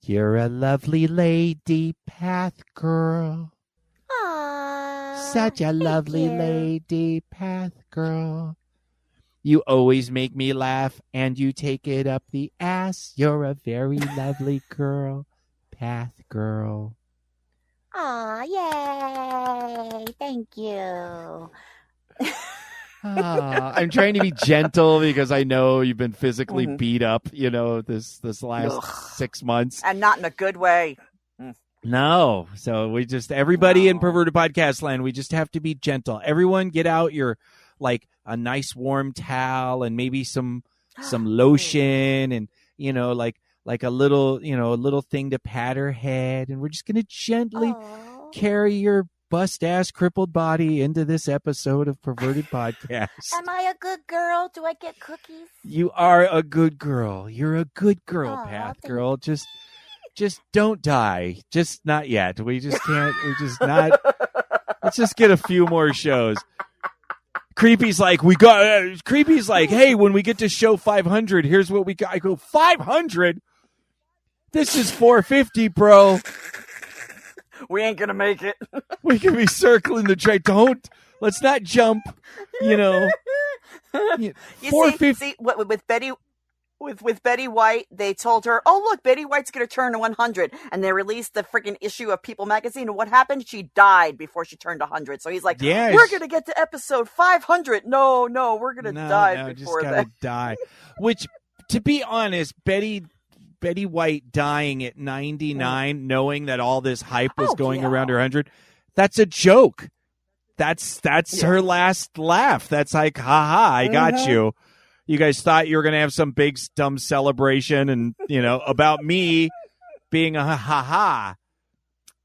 You're a lovely lady, Path Girl. Aww, Such a lovely lady, Path Girl. You always make me laugh, and you take it up the ass. You're a very lovely girl, Path Girl. Aw, yay! Thank you. I'm trying to be gentle because I know you've been physically beat up, this last 6 months. And not in a good way. No. So we just, everybody in Perverted Podcast Land, we just have to be gentle. Everyone get out your, like, a nice warm towel and maybe some lotion and, like a little thing to pat her head. And we're just going to gently carry your bust-ass crippled body into this episode of Perverted Podcast. Am I a good girl? Do I get cookies? You are a good girl. You're a good girl, Path Girl. Just don't die. Just not yet. We just can't. We're just not. Let's just get a few more shows. Creepy's like, Creepy's like, hey, when we get to show 500, here's what we got. I go, 500? This is 450, bro. We ain't gonna make it. We can be circling the track. Let's not jump. 450. See, with Betty. With Betty White, they told her, oh, look, Betty White's going to turn to 100. And they released the freaking issue of People magazine. And what happened? She died before she turned 100. So he's like, we're going to get to episode 500. No, we're going to die before that. Just gotta die. Which, to be honest, Betty White dying at 99, knowing that all this hype was going around her 100, that's a joke. That's her last laugh. That's like, haha, I got you. You guys thought you were going to have some big, dumb celebration and, about me being a ha-ha.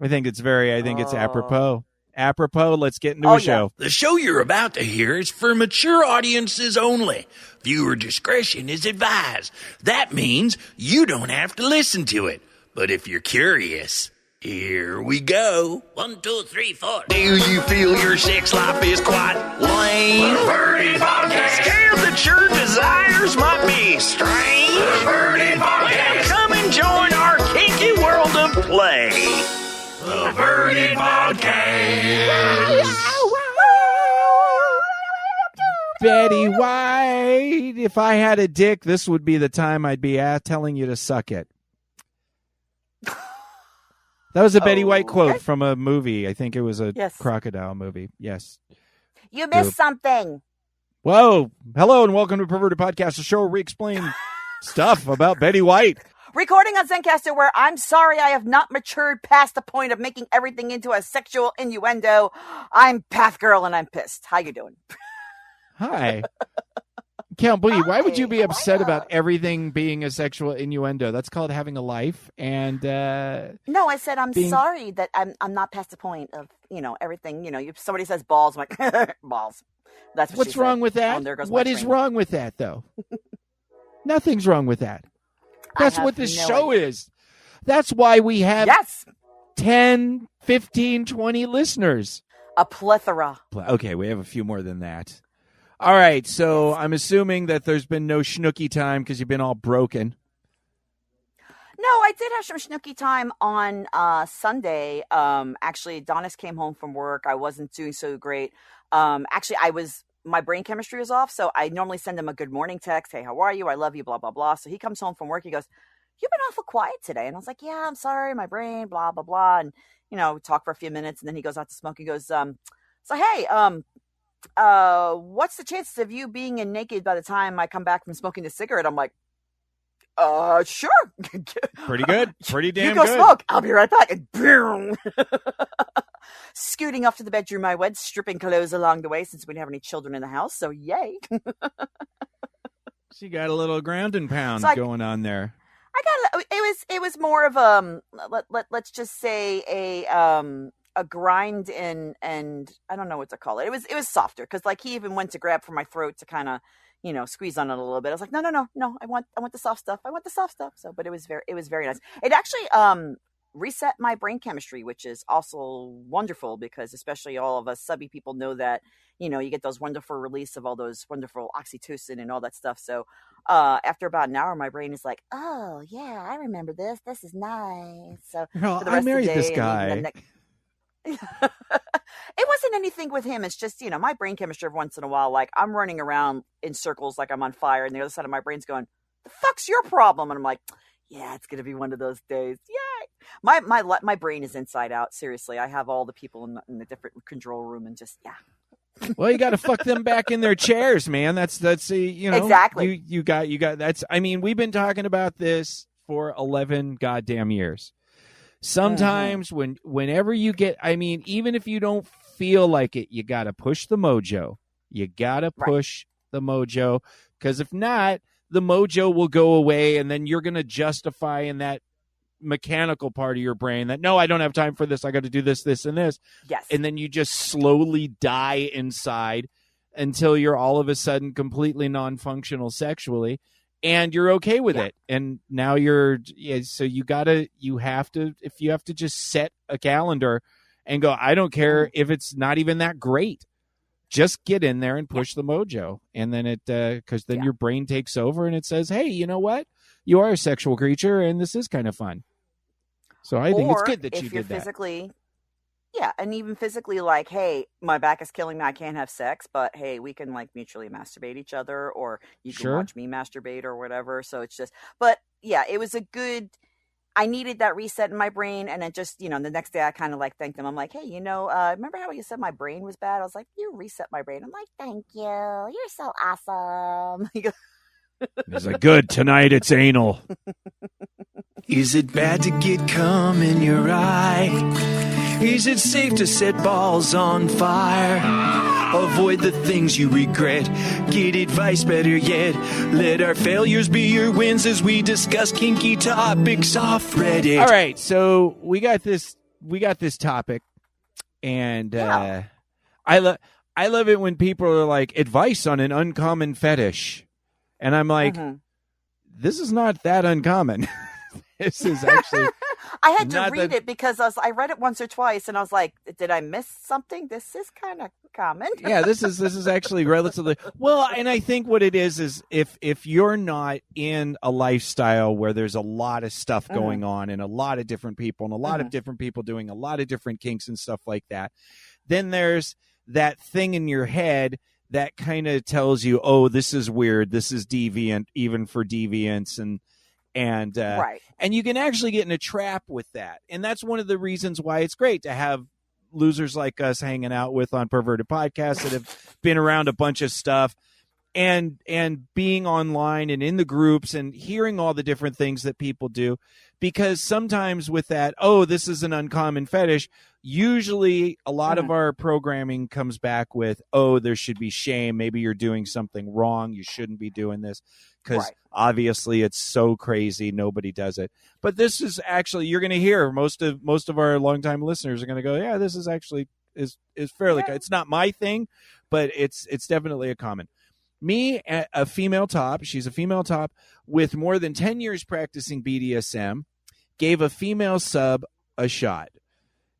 I think it's apropos. Apropos, let's get into a show. The show you're about to hear is for mature audiences only. Viewer discretion is advised. That means you don't have to listen to it. But if you're curious, here we go. 1, 2, 3, 4. Do you feel your sex life is quite lame? Perverted Podcast. Scared that your desires might be strange? Perverted Podcast. Well, come and join our kinky world of play. Perverted Podcast. Betty White, if I had a dick, this would be the time I'd be telling you to suck it. That was a Betty White quote from a movie. I think it was a crocodile movie. Yes. You missed something. Whoa. Hello and welcome to Perverted Podcast, a show where we explain stuff about Betty White. Recording on Zencaster, where I'm sorry I have not matured past the point of making everything into a sexual innuendo. I'm Path Girl and I'm pissed. How you doing? Hi. Can't believe. Why would you be upset about everything being a sexual innuendo? That's called having a life. And no, I said I'm sorry that I'm not past the point of everything. If somebody says balls, I'm like balls. That's what's wrong with that. What is wrong with that, though? Nothing's wrong with that. That's what this show is. That's why we have 10, 15, 20 listeners. A plethora. Okay, we have a few more than that. All right, so I'm assuming that there's been no schnooky time because you've been all broken. No, I did have some schnooky time on Sunday. Actually, Adonis came home from work. I wasn't doing so great. Actually, my brain chemistry was off, so I normally send him a good morning text. Hey, how are you? I love you, blah, blah, blah. So he comes home from work. He goes, you've been awful quiet today. And I was like, yeah, I'm sorry, my brain, blah, blah, blah. And, we talk for a few minutes, and then he goes out to smoke. He goes, hey, what's the chances of you being in naked by the time I come back from smoking the cigarette? I'm like, sure. Pretty good. Pretty damn good. You go good. smoke. I'll be right back. And boom. Scooting off to the bedroom I went, stripping clothes along the way since we didn't have any children in the house. So yay. She got a little ground and pound going on there. It was more of let's just say a grind and I don't know what to call it. It was softer because he even went to grab for my throat to kind of squeeze on it a little bit. I was like, no, I want the soft stuff. I want the soft stuff. So, but it was very nice. It actually reset my brain chemistry, which is also wonderful because especially all of us subby people know that you get those wonderful release of all those wonderful oxytocin and all that stuff. So after about an hour, my brain is like, oh yeah, I remember this. This is nice. So Girl, for the I rest of married the day, this guy. It wasn't anything with him. It's just, my brain chemistry every once in a while, like I'm running around in circles like I'm on fire, and the other side of my brain's going, the fuck's your problem? And I'm like, yeah, it's gonna be one of those days. Yay! My brain is inside out. Seriously, I have all the people in the different control room, and just Well, you got to fuck them back in their chairs, man. That's exactly. You got that's. I mean, we've been talking about this for 11 goddamn years. Sometimes whenever you get, I mean, even if you don't feel like it, you got to push the mojo. You got to push the mojo, because if not, the mojo will go away, and then you're going to justify in that mechanical part of your brain that, no, I don't have time for this. I got to do this, this, and this. Yes. And then you just slowly die inside until you're all of a sudden completely non-functional sexually. And you're okay with it. And now so you have to, if you have to just set a calendar and go, I don't care if it's not even that great. Just get in there and push the mojo. And then because then your brain takes over and it says, hey, you know what? You are a sexual creature and this is kind of fun. So I think it's good that you did that. Physically, and even physically, like, hey, my back is killing me, I can't have sex, but hey, we can like mutually masturbate each other, or you can watch me masturbate or whatever. So it's just, but yeah, it was I needed that reset in my brain. And then just, the next day I kind of like thanked them. I'm like, hey, remember how you said my brain was bad? I was like, you reset my brain. I'm like, thank you. You're so awesome. He's like, good, tonight it's anal. Is it bad to get cum in your eye? Is it safe to set balls on fire? Avoid the things you regret. Get advice, better yet. Let our failures be your wins as we discuss kinky topics off Reddit. All right, so we got this topic, and I love it when people are like, advice on an uncommon fetish. And I'm like, this is not that uncommon. This is actually I had to read it because I read it once or twice and I was like, did I miss something? This is kind of common. Yeah, this is actually relatively well, and I think what it is if you're not in a lifestyle where there's a lot of stuff going on and a lot of different people and a lot of different people doing a lot of different kinks and stuff like that, then there's that thing in your head that kind of tells you, oh, this is weird, this is deviant, even for deviants, and you can actually get in a trap with that. And that's one of the reasons why it's great to have losers like us hanging out with on Perverted Podcast that have been around a bunch of stuff and being online and in the groups and hearing all the different things that people do. Because sometimes with that, oh, this is an uncommon fetish, usually a lot of our programming comes back with, oh, there should be shame. Maybe you're doing something wrong. You shouldn't be doing this. Because obviously it's so crazy, nobody does it. But this is actually, you're going to hear most of our longtime listeners are going to go, yeah, this is actually is fairly. It's not my thing, but it's definitely a common. Me, a female top, she's a female top with more than 10 years practicing BDSM, gave a female sub a shot.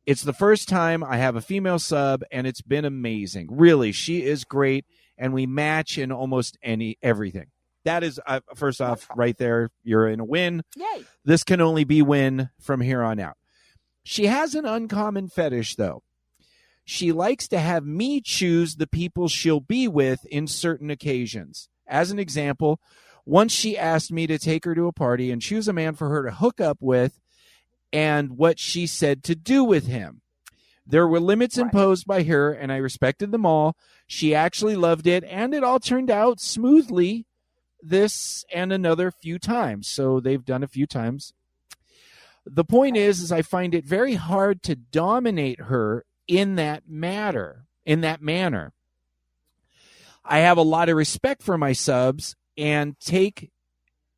It's the first time I have a female sub, and it's been amazing. Really, she is great, and we match in almost everything. That is, first off, right there, you're in a win. Yay. This can only be win from here on out. She has an uncommon fetish, though. She likes to have me choose the people she'll be with in certain occasions. As an example, once she asked me to take her to a party and choose a man for her to hook up with and what she said to do with him. There were limits imposed by her, and I respected them all. She actually loved it, and it all turned out smoothly this and another few times. So they've done a few times. The point is I find it very hard to dominate her in that manner. I have a lot of respect for my subs and take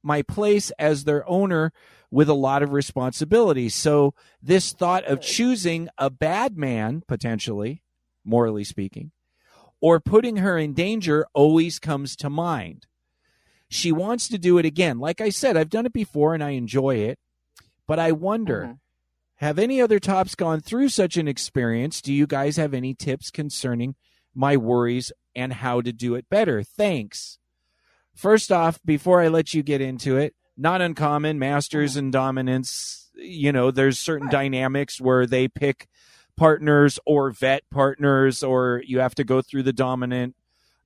my place as their owner with a lot of responsibility. So this thought of choosing a bad man, potentially, morally speaking, or putting her in danger always comes to mind. She wants to do it again. Like I said, I've done it before and I enjoy it. But I wonder, have any other tops gone through such an experience? Do you guys have any tips concerning my worries and how to do it better? Thanks. First off, before I let you get into it, not uncommon, masters and dominants, there's certain dynamics where they pick partners or vet partners, or you have to go through the dominant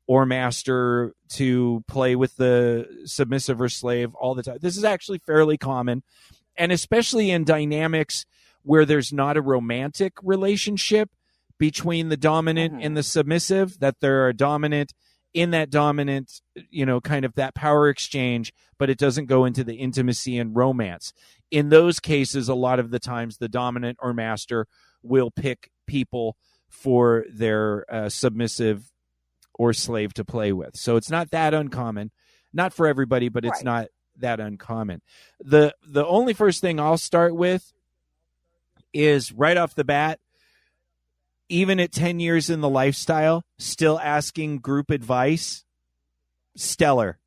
or master to play with the submissive or slave all the time. This is actually fairly common, and especially in dynamics where there's not a romantic relationship between the dominant and the submissive, that there are dominant in that dominant, kind of that power exchange, but it doesn't go into the intimacy and romance. In those cases, a lot of the times the dominant or master will pick people for their submissive or slave to play with. So it's not that uncommon. Not for everybody, but it's not that uncommon. The only first thing I'll start with is right off the bat, even at 10 years in the lifestyle, still asking group advice, stellar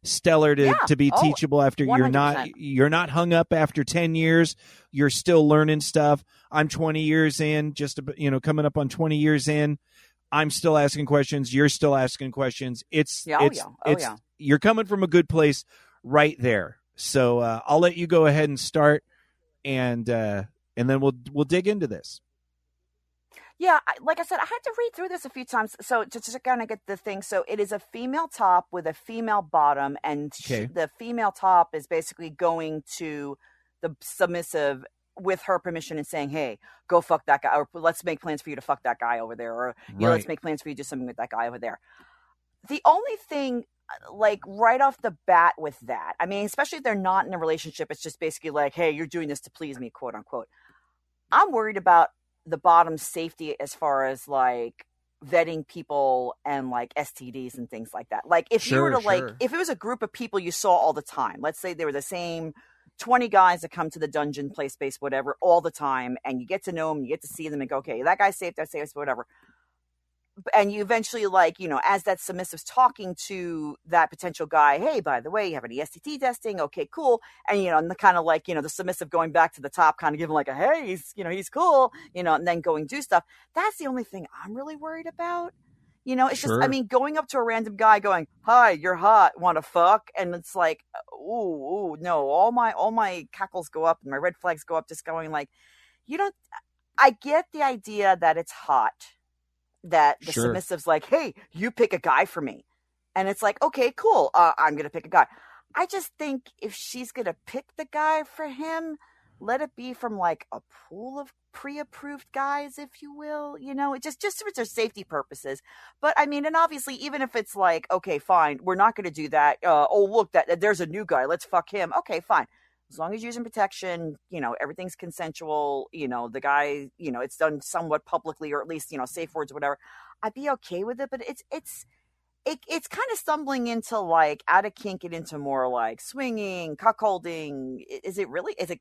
to be teachable after 100%. You're not hung up after 10 years. You're still learning stuff. I'm 20 years in, coming up on 20 years in. I'm still asking questions. You're still asking questions. You're coming from a good place right there. So I'll let you go ahead and start, and then we'll dig into this. Yeah, like I said, I had to read through this a few times. So just to kind of get the thing. So it is a female top with a female bottom, and the female top is basically going to the submissive with her permission and saying, hey, go fuck that guy, or let's make plans for you to fuck that guy over there, or let's make plans for you to do something with that guy over there. The only thing, like right off the bat with that, I mean, especially if they're not in a relationship, it's just basically like, hey, you're doing this to please me, quote unquote. I'm worried about the bottom's safety as far as like vetting people and like STDs and things like that. Like if you were to if it was a group of people you saw all the time, let's say they were the same 20 guys that come to the dungeon, play space, whatever, all the time, and you get to know them, you get to see them and go, okay, that guy's safe, that's safe, whatever. And you eventually, like, as that submissive's talking to that potential guy, hey, by the way, you have any STD testing? Okay, cool. And, and the kind of like, the submissive going back to the top, kind of giving like a, hey, he's cool, and then going do stuff. That's the only thing I'm really worried about. It's just, I mean, going up to a random guy going, hi, you're hot, want to fuck? And it's like, ooh, no, all my cackles go up and my red flags go up, just going like, I get the idea that it's hot, that the submissive's like, hey, you pick a guy for me. And it's like, okay, cool. I'm going to pick a guy. I just think if she's going to pick the guy for him, let it be from like a pool of pre-approved guys, if you will, it just for their safety purposes. But I mean, and obviously, even if it's like, okay, fine, we're not going to do that. Oh, look, that there's a new guy. Let's fuck him. Okay, fine. As long as you're using protection, everything's consensual, the guy, it's done somewhat publicly, or at least, safe words or whatever, I'd be okay with it. But it's kind of stumbling into like out of kink and into more like swinging, cuckolding. Is it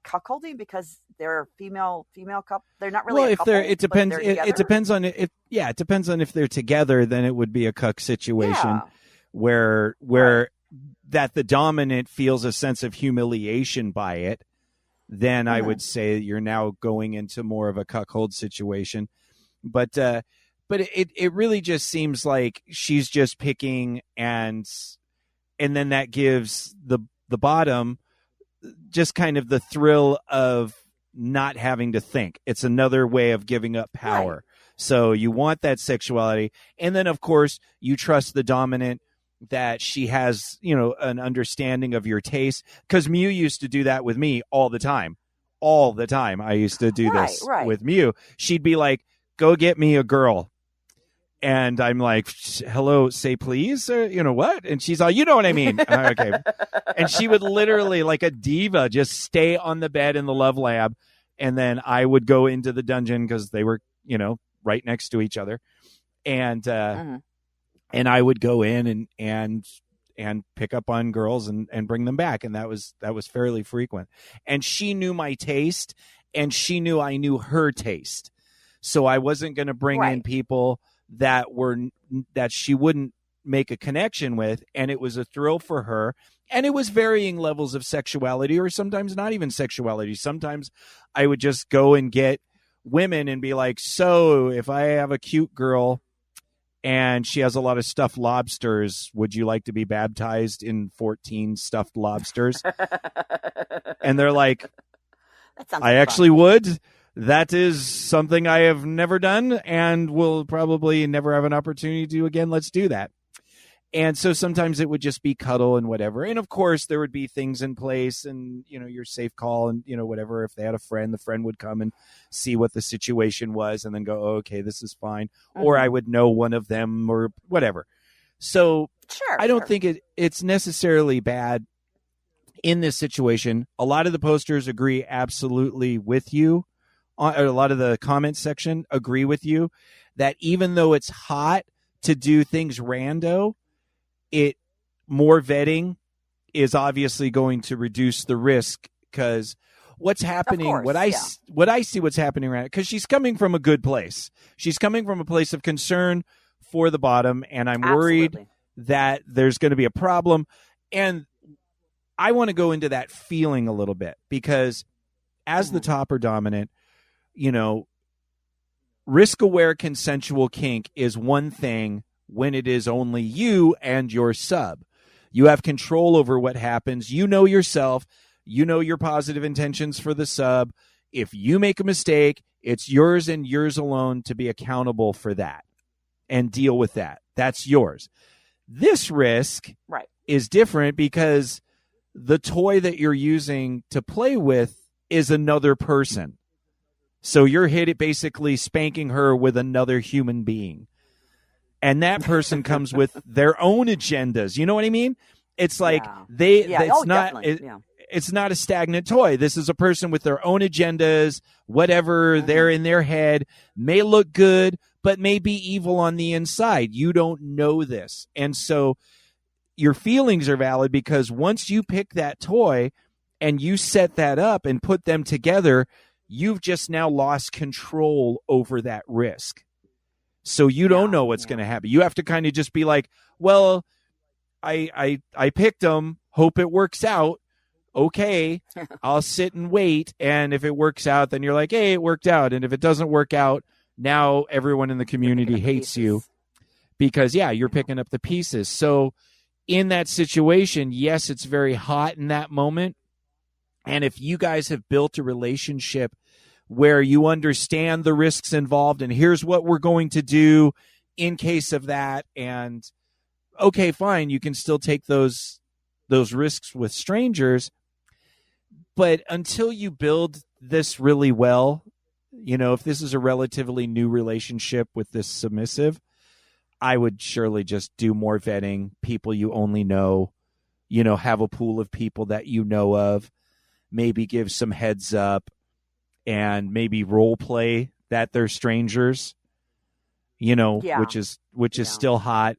cuckolding because they're female couple? They're not really. Well, it depends. It depends on it. It depends on if they're together. Then it would be a cuck situation where that the dominant feels a sense of humiliation by it. Then I would say you're now going into more of a cuckold situation. But it really just seems like she's just picking, and then that gives the bottom just kind of the thrill of not having to think. It's another way of giving up power. Right. So you want that sexuality. And then, of course, you trust the dominant that she has, an understanding of your taste. Because Mew used to do that with me all the time. I used to do this with Mew. She'd be like, go get me a girl. And I'm like, hello, say please, or what? And she's all, you know what I mean? Okay. And she would literally, like a diva, just stay on the bed in the love lab. And then I would go into the dungeon because they were, right next to each other. And I would go in and pick up on girls and bring them back. And that was fairly frequent. And she knew my taste, and she knew I knew her taste. So I wasn't going to bring in people that she wouldn't make a connection with, and it was a thrill for her. And it was varying levels of sexuality, or sometimes not even sexuality. Sometimes I would just go and get women and be like, so if I have a cute girl and she has a lot of stuffed lobsters. Would you like to be baptized in 14 stuffed lobsters? And they're like, I actually would. That is something I have never done and will probably never have an opportunity to do again. Let's do that. And so sometimes it would just be cuddle and whatever. And of course there would be things in place and, your safe call and, whatever. If they had a friend, the friend would come and see what the situation was and then go, oh, okay, this is fine. Mm-hmm. Or I would know one of them or whatever. So I don't think it's necessarily bad in this situation. A lot of the posters agree absolutely with you. A lot of the comment section agree with you that even though it's hot to do things rando, more vetting is obviously going to reduce the risk, because what's happening, what I see what's happening around it, because she's coming from a good place. She's coming from a place of concern for the bottom, and I'm worried that there's going to be a problem. And I want to go into that feeling a little bit, because as the top or dominant, risk-aware consensual kink is one thing when it is only you and your sub. You have control over what happens. You know yourself. You know your positive intentions for the sub. If you make a mistake, it's yours and yours alone to be accountable for that and deal with that. That's yours. This risk is different because the toy that you're using to play with is another person. So you're basically spanking her with another human being. And that person comes with their own agendas. You know what I mean? It's like it's not a stagnant toy. This is a person with their own agendas, whatever they're in their head, may look good, but may be evil on the inside. You don't know this. And so your feelings are valid, because once you pick that toy and you set that up and put them together, you've just now lost control over that risk. So you don't know what's going to happen. You have to kind of just be like, well, I picked them, hope it works out. Okay, I'll sit and wait. And if it works out, then you're like, hey, it worked out. And if it doesn't work out, now everyone in the community hates you because, you're picking up the pieces. So in that situation, yes, it's very hot in that moment. And if you guys have built a relationship where you understand the risks involved and here's what we're going to do in case of that, and okay, fine, you can still take those risks with strangers. But until you build this really well, if this is a relatively new relationship with this submissive, I would surely just do more vetting, people you only know, have a pool of people that you know of, maybe give some heads up, and maybe role play that they're strangers, which is still hot.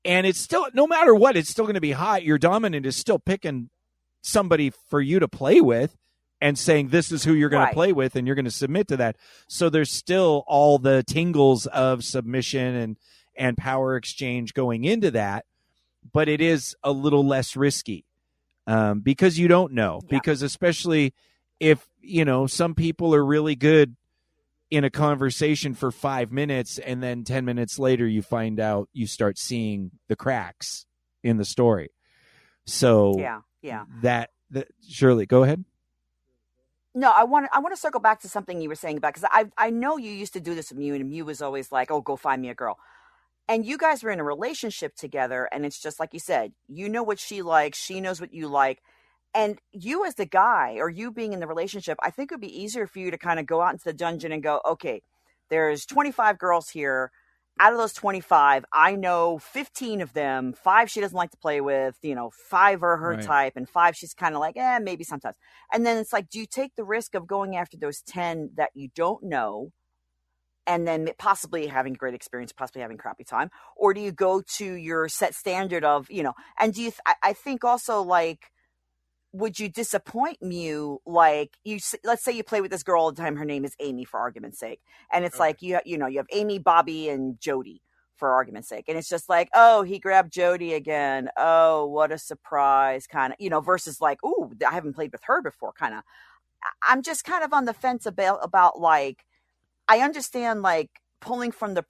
And it's still, no matter what, it's still going to be hot. Your dominant is still picking somebody for you to play with and saying, this is who you're going to play with, and you're going to submit to that. So there's still all the tingles of submission and power exchange going into that, but it is a little less risky because you don't know. Because especially if, some people are really good in a conversation for 5 minutes, and then 10 minutes later you find out, you start seeing the cracks in the story. So that Shirley, go ahead. No, I want to circle back to something you were saying about, because I know you used to do this with Mew, and Mew was always like, oh, go find me a girl. And you guys were in a relationship together, and it's just like you said, you know what she likes, she knows what you like. And you as the guy, or you being in the relationship, I think it would be easier for you to kind of go out into the dungeon and go, okay, there's 25 girls here. Out of those 25, I know 15 of them. 5 she doesn't like to play with, 5 are her type, and 5 she's kind of like, maybe sometimes. And then it's like, do you take the risk of going after those 10 that you don't know, and then possibly having a great experience, possibly having a crappy time? Or do you go to your set standard of, and do you, I think also, like, would you disappoint Mew? Like, let's say you play with this girl all the time. Her name is Amy, for argument's sake. And it's like, you have Amy, Bobby, and Jody, for argument's sake. And it's just like, oh, he grabbed Jody again. Oh, what a surprise, kind of, versus like, ooh, I haven't played with her before, kind of. I'm just kind of on the fence about like, I understand like pulling from the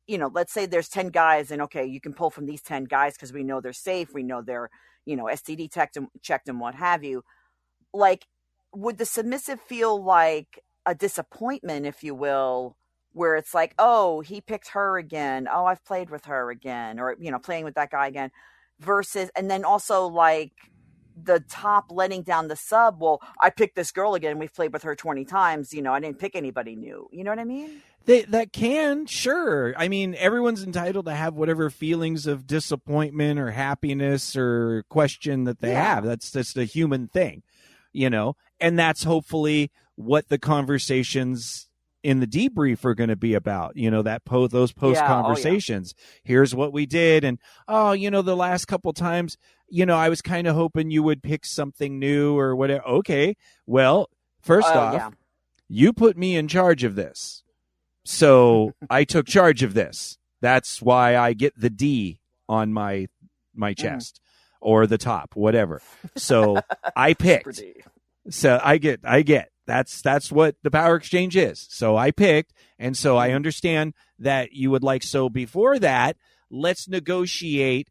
let's say there's 10 guys, and okay, you can pull from these 10 guys because we know they're safe, we know they're, STD checked and what have you. Like, would the submissive feel like a disappointment, if you will, where it's like, oh, he picked her again, oh, I've played with her again, or playing with that guy again, versus, and then also like the top letting down the sub, well, I picked this girl again, we've played with her 20 times, I didn't pick anybody new. You know what I mean? That can, sure. I mean, everyone's entitled to have whatever feelings of disappointment or happiness or question that they have. That's just a human thing, and that's hopefully what the conversations in the debrief are going to be about, those post conversations. Here's what we did. And, the last couple times, I was kind of hoping you would pick something new or whatever. Okay. Well, first off, you put me in charge of this. So I took charge of this. That's why I get the D on my chest or the top, whatever. So I picked. So I get. That's what the power exchange is. So I picked, and so I understand that you would like. So before that, let's negotiate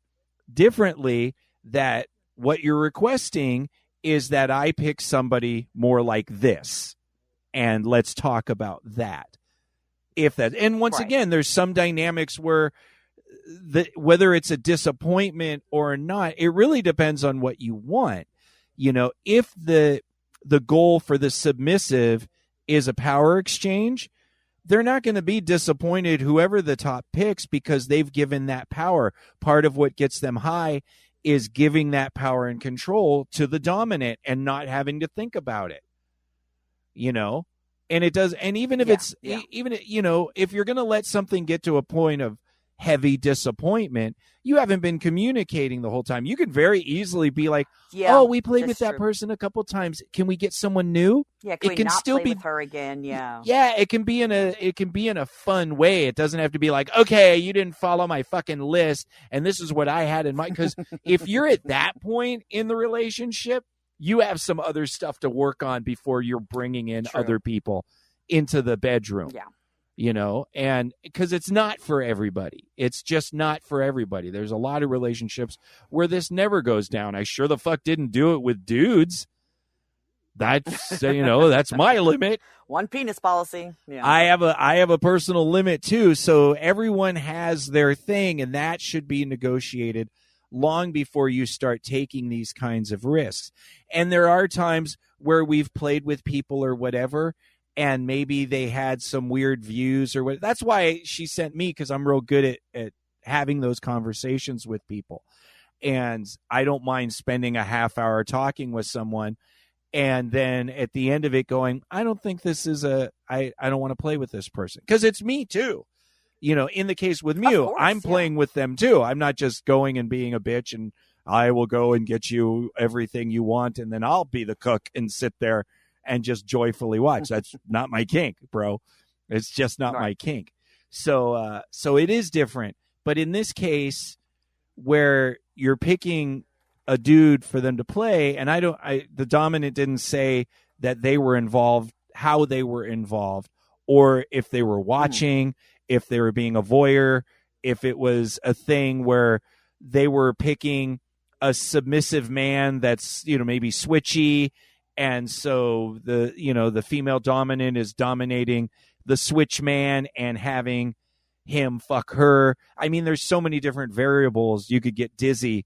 differently. That what you're requesting is that I pick somebody more like this, and let's talk about that. If that, and once again, there's some dynamics where whether it's a disappointment or not, it really depends on what you want. If the goal for the submissive is a power exchange, they're not going to be disappointed whoever the top picks because they've given that power. Part of what gets them high is giving that power and control to the dominant and not having to think about it. And it does. And even if if you're going to let something get to a point of heavy disappointment, you haven't been communicating the whole time. You could very easily be like, oh, we played with that person a couple times. Can we get someone new? Yeah. Can we not still play with her again? Yeah. Yeah. It can be in a fun way. It doesn't have to be like, okay, you didn't follow my fucking list, and this is what I had in mind. Because if you're at that point in the relationship, you have some other stuff to work on before you're bringing in other people into the bedroom. Yeah. And because it's not for everybody. It's just not for everybody. There's a lot of relationships where this never goes down. I sure the fuck didn't do it with dudes. That's, that's my limit. One penis policy. Yeah. I have a personal limit too. So everyone has their thing, and that should be negotiated long before you start taking these kinds of risks. And there are times where we've played with people or whatever, and maybe they had some weird views or what. That's why she sent me, because I'm real good at having those conversations with people. And I don't mind spending a half hour talking with someone, and then at the end of it going, I don't think this is I don't want to play with this person. Because it's me too. In the case with Mew, I'm playing with them too. I'm not just going and being a bitch and I will go and get you everything you want, and then I'll be the cook and sit there and just joyfully watch. That's not my kink, bro. It's just not my kink. So it is different. But in this case, where you're picking a dude for them to play, and the dominant didn't say that they were involved, how they were involved, or if they were watching, if they were being a voyeur, if it was a thing where they were picking a submissive man that's, maybe switchy, and so the female dominant is dominating the switch man and having him fuck her. I mean, there's so many different variables. You could get dizzy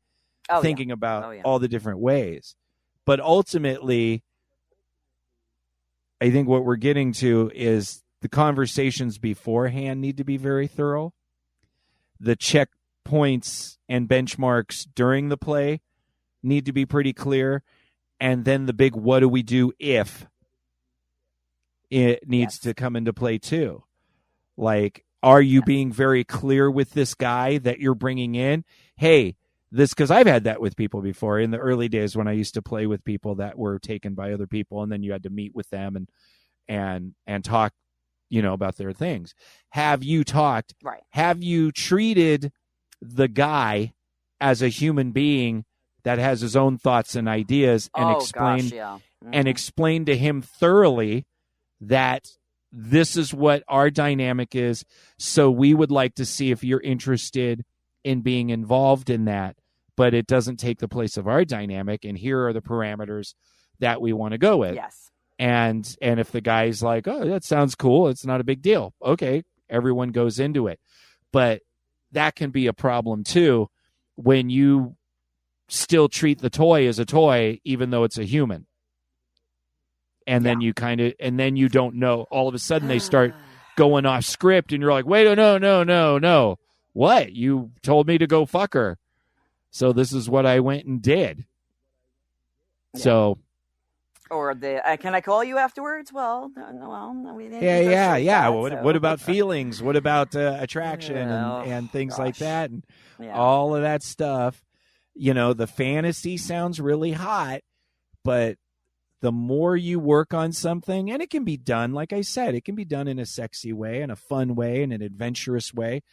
thinking about all the different ways. But ultimately, I think what we're getting to is the conversations beforehand need to be very thorough. The checkpoints and benchmarks during the play need to be pretty clear. And then the big, what do we do if it needs to come into play too? Like, are you being very clear with this guy that you're bringing in? Hey, because I've had that with people before in the early days when I used to play with people that were taken by other people, and then you had to meet with them and talk, about their things. Have you talked? Right. Have you treated the guy as a human being that has his own thoughts and ideas, and explained to him thoroughly that this is what our dynamic is. So we would like to see if you're interested in being involved in that, but it doesn't take the place of our dynamic. And here are the parameters that we want to go with. Yes. And if the guy's like, oh, that sounds cool, it's not a big deal. Okay, everyone goes into it. But that can be a problem too when you still treat the toy as a toy, even though it's a human. And then you and then you don't know. All of a sudden they start going off script and you're like, wait, no. What? You told me to go fuck her. So this is what I went and did. Yeah. So. Or can I call you afterwards? Well, no, we didn't. Yeah. That, what about feelings? What about attraction and things like that? And all of that stuff. You know, the fantasy sounds really hot, but the more you work on something, and it can be done, like I said, it can be done in a sexy way, in a fun way, in an adventurous way.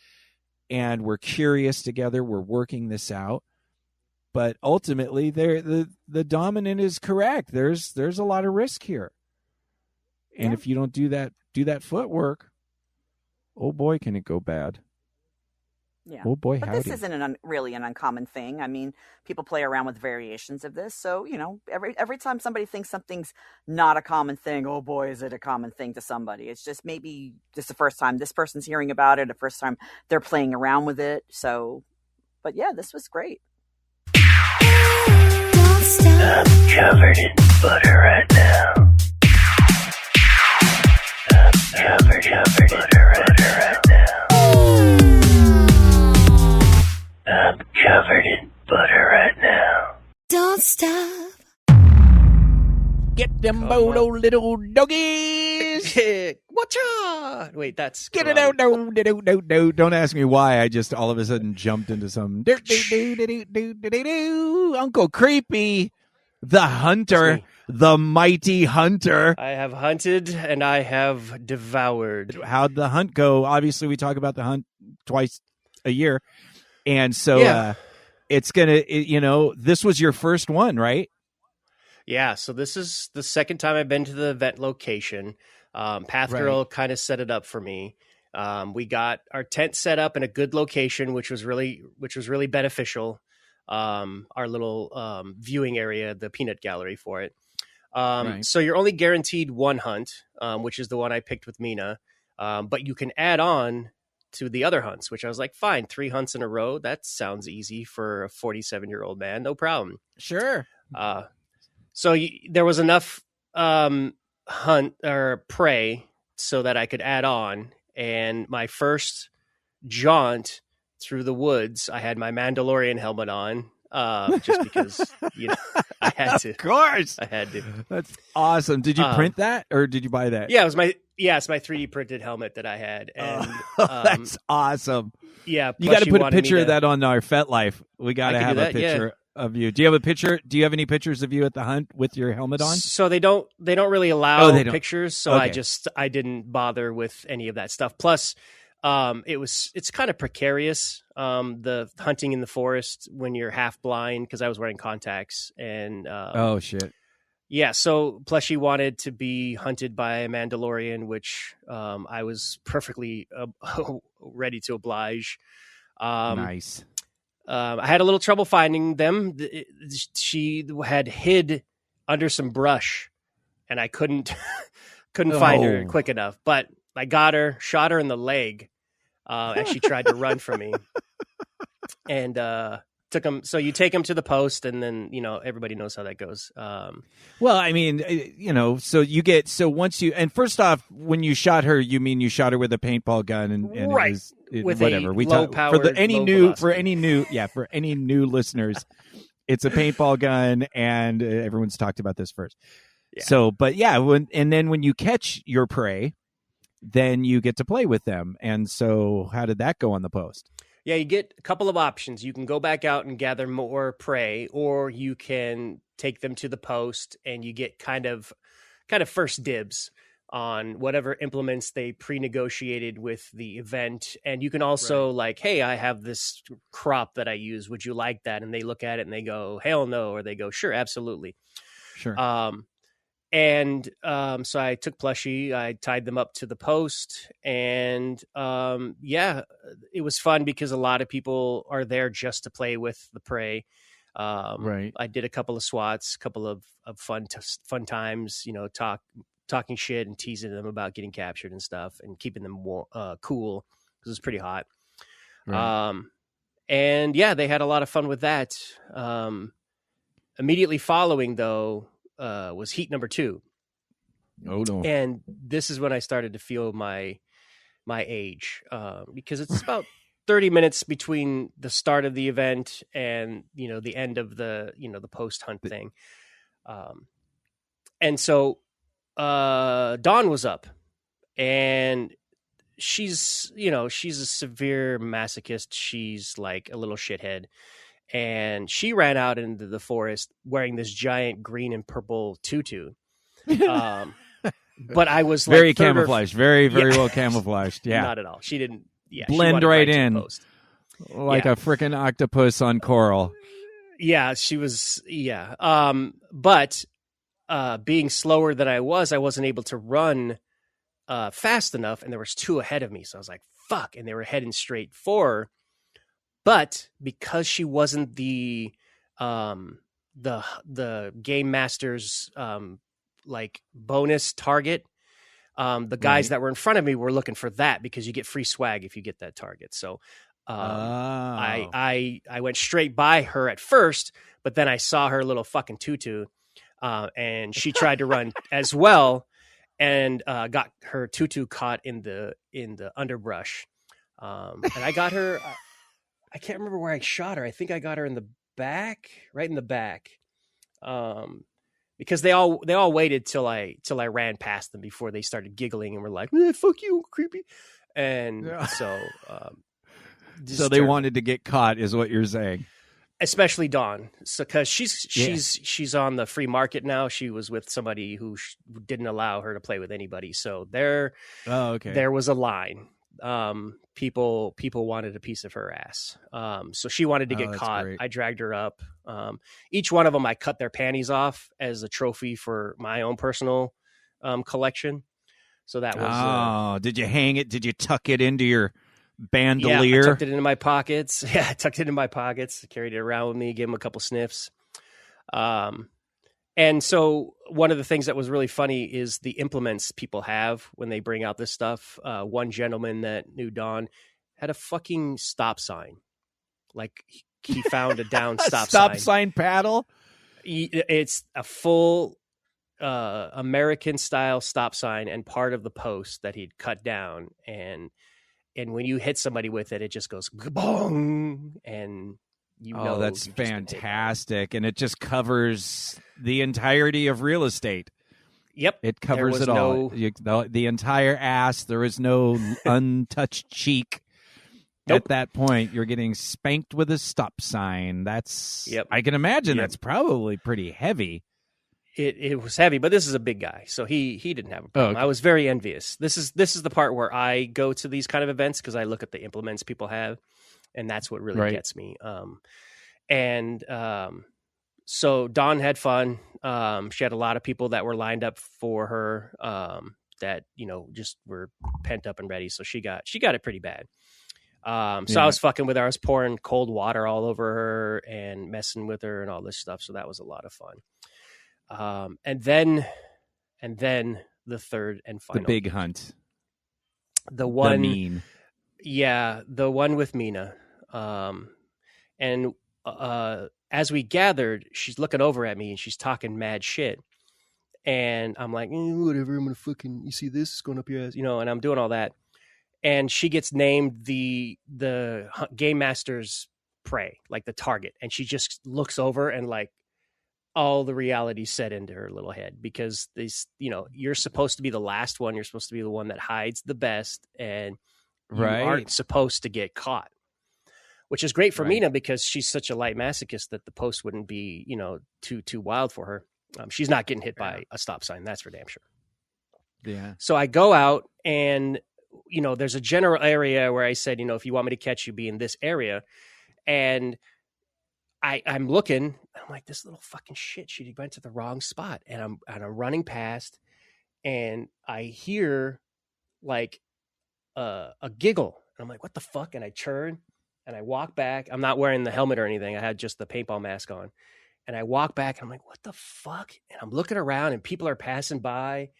And we're curious together. We're working this out. But ultimately, the dominant is correct. There's a lot of risk here, and if you don't do that footwork, oh boy, can it go bad. Yeah. Oh boy, but howdy. This isn't really an uncommon thing. I mean, people play around with variations of this. So every time somebody thinks something's not a common thing, oh boy, is it a common thing to somebody? It's just maybe just the first time this person's hearing about it, the first time they're playing around with it. So, but yeah, this was great. I'm covered in butter right now. I'm covered in butter right now. I'm covered in butter right now. Don't stop. Get them bolo little doggies. Whatcha? Wait, that's Get it out. No. Don't ask me why. I just all of a sudden jumped into some Uncle Creepy, the hunter, the mighty hunter. I have hunted and I have devoured. How'd the hunt go? Obviously, we talk about the hunt twice a year. And so it's going to, this was your first one, right? Yeah, so this is the second time I've been to the event location. Path Girl kind of set it up for me. We got our tent set up in a good location, which was really beneficial. Our little viewing area, the peanut gallery for it. So you're only guaranteed one hunt, which is the one I picked with Mina. But you can add on to the other hunts, which I was like, fine, 3 hunts in a row. That sounds easy for a 47-year-old man. No problem. Sure. So there was enough hunt or prey so that I could add on. And my first jaunt through the woods, I had my Mandalorian helmet on, just because I had to. Of course, I had to. That's awesome. Did you print that or did you buy that? Yeah, it's my 3D printed helmet that I had, and that's awesome. Yeah, you got to put a picture of that on our FetLife. We got to have a picture of you. Do you have a picture? Do you have any pictures of you at the hunt with your helmet on? So they don't really allow pictures. So I didn't bother with any of that stuff. Plus, it's kind of precarious. The hunting in the forest when you're half blind, because I was wearing contacts and oh shit. Yeah. So plus she wanted to be hunted by a Mandalorian, which I was perfectly ready to oblige. Nice. I had a little trouble finding them. She had hid under some brush, and I couldn't find her quick enough. But I got her, shot her in the leg, as she tried to run from me, and took him. So you take him to the post, and then everybody knows how that goes. Well, I mean, so once you, and first off, when you shot her, you mean you shot her with a paintball gun and right. With whatever we talk for any new listeners, it's a paintball gun, and everyone's talked about this first. Yeah. So, but yeah, then when you catch your prey, then you get to play with them. And so, how did that go on the post? Yeah, you get a couple of options. You can go back out and gather more prey, or you can take them to the post, and you get kind of first dibs on whatever implements they pre-negotiated with the event. And you can also hey, I have this crop that I use. Would you like that? And they look at it and they go, hell no. Or they go, sure, absolutely. Sure. And so I took plushie, I tied them up to the post, and it was fun because a lot of people are there just to play with the prey. Right. I did a couple of swats, a couple of fun times, talking shit and teasing them about getting captured and stuff, and keeping them cool because it's pretty hot. Right. And yeah, they had a lot of fun with that. Immediately following, though, was heat number 2. Oh no! And this is when I started to feel my age, because it's about 30 minutes between the start of the event and the end of the the post hunt thing. And so Dawn was up, and she's a severe masochist. She's like a little shithead. And she ran out into the forest wearing this giant green and purple tutu. But I was very like camouflaged, very well camouflaged. Yeah, not at all. She didn't. Yeah, blend right in, like a freaking octopus on coral. Yeah, she was. Yeah, but being slower than I wasn't able to run fast enough, and there was 2 ahead of me. So I was like, "Fuck!" And they were heading straight for her. But because she wasn't the game master's like bonus target, the guys that were in front of me were looking for that because you get free swag if you get that target. So I went straight by her at first, but then I saw her little fucking tutu, and she tried to run as well, and got her tutu caught in the underbrush, and I got her. I can't remember where I shot her. I think I got her in the back, right in the back, because they all waited till I ran past them before they started giggling and were like, "Fuck you, creepy," and so they wanted to get caught, is what you're saying. Especially Dawn, so because she's on the free market now. She was with somebody who didn't allow her to play with anybody, so there was a line. People wanted a piece of her ass. So she wanted to get caught. Great. I dragged her up. Each one of them, I cut their panties off as a trophy for my own personal collection. So that was. Did you hang it? Did you tuck it into your bandolier? Yeah, I tucked it into my pockets. Yeah, I tucked it in my pockets. Carried it around with me. Gave him a couple sniffs. And so one of the things that was really funny is the implements people have when they bring out this stuff. One gentleman that knew Dawn had a fucking stop sign. Like he found a down stop sign paddle. It's a full American style stop sign and part of the post that he'd cut down. And when you hit somebody with it, it just goes bong, and that's fantastic. And it just covers the entirety of real estate. Yep. It covers it all. The entire ass. There is no untouched cheek. Nope. At that point, you're getting spanked with a stop sign. That's, I can imagine that's probably pretty heavy. It was heavy, but this is a big guy, so he didn't have a problem. Okay. I was very envious. This is the part where I go to these kind of events because I look at the implements people have, and that's what really gets me. So Dawn had fun. She had a lot of people that were lined up for her that just were pent up and ready. So she got it pretty bad. So I was fucking with her. I was pouring cold water all over her and messing with her and all this stuff. So that was a lot of fun. And then the third and final, the big hunt, the one, the one with Mina. And as we gathered, she's looking over at me and she's talking mad shit. And I'm like, whatever, I'm going to fucking, you see this going up your ass, and I'm doing all that. And she gets named the game master's prey, like the target. And she just looks over and like all the reality set into her little head because you're supposed to be the last one. You're supposed to be the one that hides the best. And you aren't supposed to get caught, which is great for Mina because she's such a light masochist that the post wouldn't be, too wild for her. She's not getting hit by a stop sign. That's for damn sure. Yeah. So I go out and, there's a general area where I said, if you want me to catch you, be in this area. And I'm looking, I'm like, this little fucking shit, she went to the wrong spot. And I'm running past, and I hear like a giggle. And I'm like, what the fuck? And I turn and I walk back. I'm not wearing the helmet or anything. I had just the paintball mask on. And I walk back and I'm like, what the fuck? And I'm looking around and people are passing by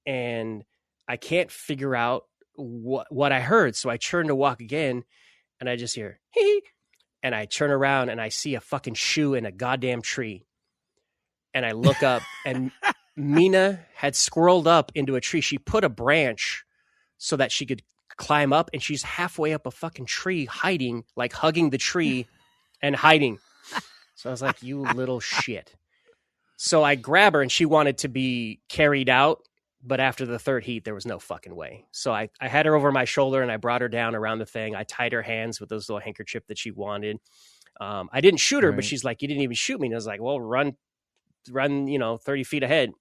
and I can't figure out what I heard. So I turn to walk again and I just hear, hee. And I turn around and I see a fucking shoe in a goddamn tree. And I look up and Mina had squirreled up into a tree. She put a branch so that she could climb up, and she's halfway up a fucking tree hiding, like hugging the tree and hiding. So I was like, you little shit. So I grab her and she wanted to be carried out. But after the third heat, there was no fucking way. So I had her over my shoulder and I brought her down around the thing. I tied her hands with those little handkerchief that she wanted. I didn't shoot her, but she's like, you didn't even shoot me. And I was like, well, run, 30 feet ahead.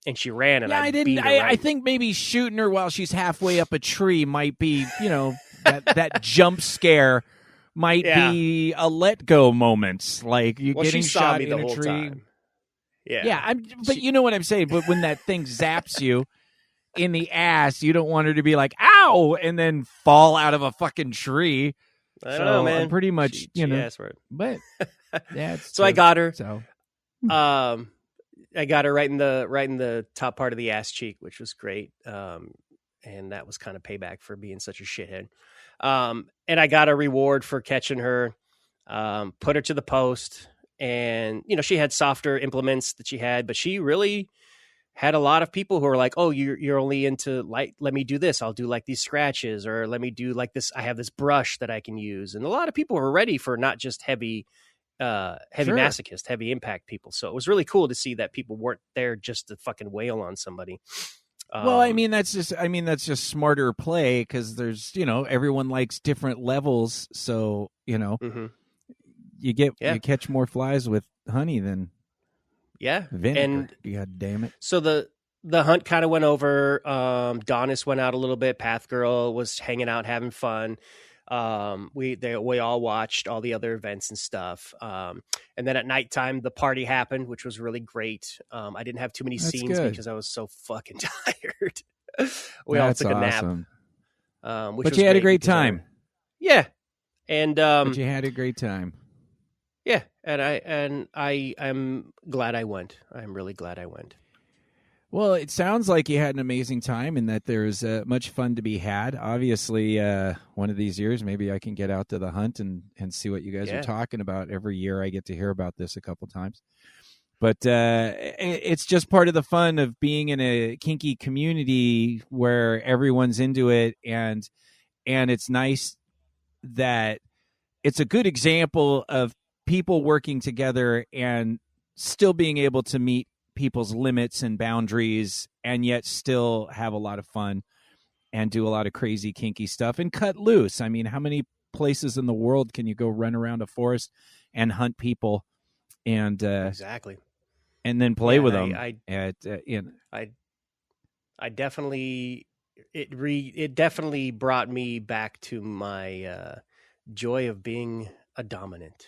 And she ran and I beat her. I think maybe shooting her while she's halfway up a tree might be, that jump scare might be a let go moment. Like you getting shot in a tree. Time. Yeah. But you know what I'm saying? But when that thing zaps you in the ass, you don't want her to be like, ow, and then fall out of a fucking tree. I don't know, man. I'm pretty much, she asked for it. But yeah. So I got her. So I got her right in the top part of the ass cheek, which was great. And that was kind of payback for being such a shithead. And I got a reward for catching her, put her to the post. And, she had softer implements that she had, but she really had a lot of people who were like, oh, you're only into light. Let me do this. I'll do like these scratches, or let me do like this. I have this brush that I can use. And a lot of people were ready for not just heavy masochist, heavy impact people. So it was really cool to see that people weren't there just to fucking wail on somebody. Well, that's just smarter play, because there's, everyone likes different levels. So, mm-hmm. you catch more flies with honey than vinegar. And God damn it. So the hunt kind of went over. Donis went out a little bit. Path Girl was hanging out, having fun. We all watched all the other events and stuff. And then at nighttime, the party happened, which was really great. I didn't have too many scenes because I was so fucking tired. We all took a nap. But you had a great time. Yeah. And but you had a great time. Yeah, and I'm glad I went. I'm really glad I went. Well, it sounds like you had an amazing time and that there's much fun to be had. Obviously, one of these years, maybe I can get out to the hunt and see what you guys are talking about. Every year I get to hear about this a couple times. But it's just part of the fun of being in a kinky community where everyone's into it. And it's nice that it's a good example of people working together and still being able to meet people's limits and boundaries and yet still have a lot of fun and do a lot of crazy kinky stuff and cut loose. I mean, how many places in the world can you go run around a forest and hunt people and exactly and then play with them? I definitely it definitely brought me back to my joy of being a dominant.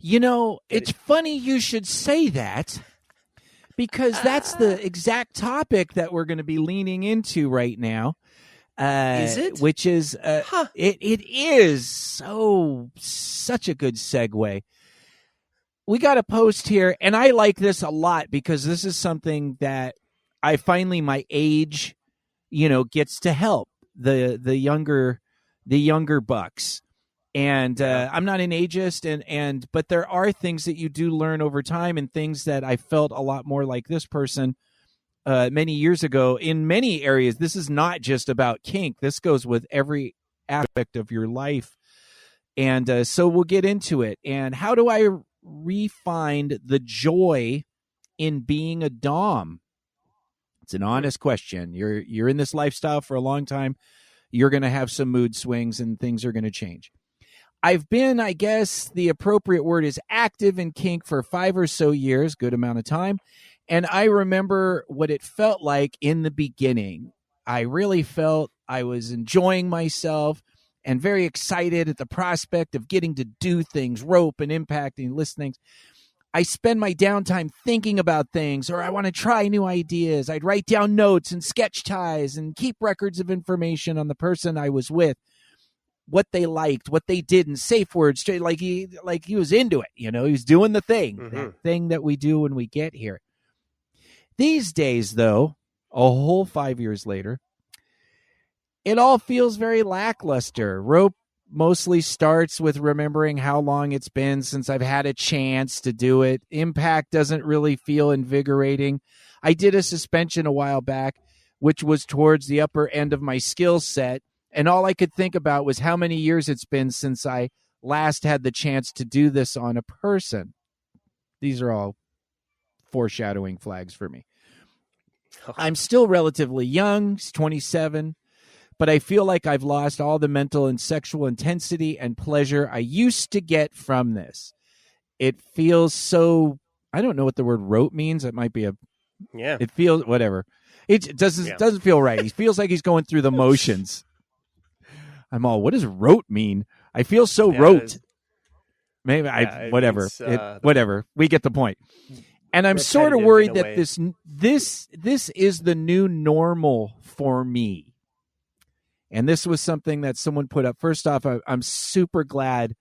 It's funny you should say that, because that's the exact topic that we're going to be leaning into right now. Is it? Which is, it is such a good segue. We got a post here, and I like this a lot because this is something that I finally, my age, gets to help the younger bucks. And I'm not an ageist, but there are things that you do learn over time, and things that I felt a lot more like this person many years ago in many areas. This is not just about kink. This goes with every aspect of your life. And so we'll get into it. And how do I re-find the joy in being a dom? It's an honest question. You're in this lifestyle for a long time. You're going to have some mood swings and things are going to change. I've been, I guess the appropriate word is active in kink for 5 or so years, good amount of time. And I remember what it felt like in the beginning. I really felt I was enjoying myself. and very excited at the prospect of getting to do things, rope and impacting, list things. I spend my downtime thinking about things, or I want to try new ideas. I'd write down notes and sketch ties and keep records of information on the person I was with, what they liked, what they didn't, safe words, like he was into it. He was doing the thing, that thing that we do when we get here. These days, though, a whole 5 years later, it all feels very lackluster. Rope mostly starts with remembering how long it's been since I've had a chance to do it. Impact doesn't really feel invigorating. I did a suspension a while back, which was towards the upper end of my skill set, and all I could think about was how many years it's been since I last had the chance to do this on a person. These are all foreshadowing flags for me. I'm still relatively young, 27, but I feel like I've lost all the mental and sexual intensity and pleasure I used to get from this. It feels so, I don't know what the word rote means. It might be it feels, whatever. It doesn't feel right. He feels like he's going through the motions. I'm all, what does rote mean? I feel so rote. Maybe whatever. Whatever. We get the point. And I'm sort of worried that this is the new normal for me. And this was something that someone put up. First off, I'm super glad